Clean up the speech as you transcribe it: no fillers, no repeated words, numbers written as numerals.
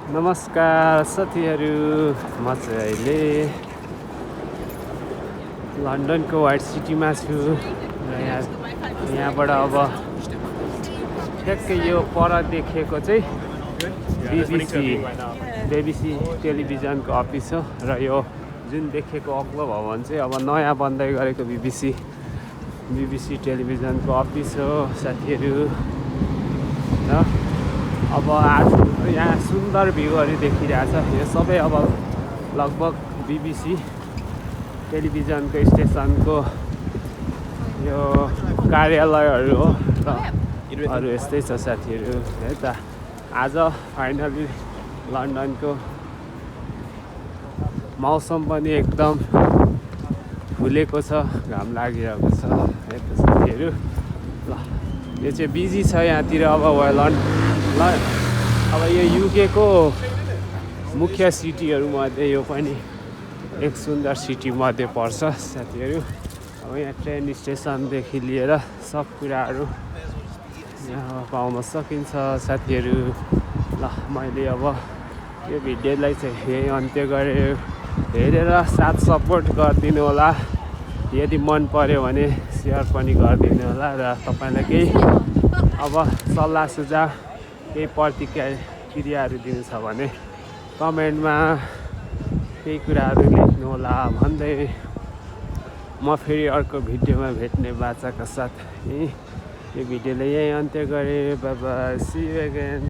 नमस्कार साथीहरू, म चाहिँ अहिले लन्डनको व्हाइट सिटीमा छु र यहाँबाट अब ठ्याक्कै यो पर देखेको चाहिँ BBC टेलिभिजनको अफिस हो र यो जुन देखेको अग्लो भवन चाहिँ अब नयाँ बन्दै गरेको BBC टेलिभिजनको अफिस हो साथीहरू। र अब आज यहाँ सुन्दर भ्यूहरू देखिरहेछ। यो सबै अब लगभग BBC टेलिभिजनको स्टेसनको यो कार्यालयहरू हो र अरू यस्तै छ साथीहरू है त। आज फाइनली लन्डनको मौसम पनि एकदम फुलेको छ, घाम लागिरहेको छ है त साथीहरू। ल यो चाहिँ बिजी छ यहाँतिर। अब यो युके को मुख्य सिटीहरूमध्ये यो पनि एक सुन्दर सिटी मध्ये पर्छ साथीहरू। अब यहाँ ट्रेन स्टेसनदेखि लिएर सब कुराहरू यहाँ पाउन सकिन्छ साथीहरू। ल मैले अब यो भिडियोलाई चाहिँ यही अन्त्य गरेँ। हेरेर साथ सपोर्ट गरिदिनु होला। यदि मन पर्यो भने सेयर पनि गरिदिनु होला र तपाईँलाई केही अब सल्लाह सुझाव केही प्रतिक्रियाहरू दिनु छ भने कमेन्टमा केही कुराहरू लेख्नु होला भन्दै म फेरि अर्को भिडियोमा भेट्ने बाचाका साथ यो भिडियोलाई यही अन्त्य गरेँ। Bye bye, see you again.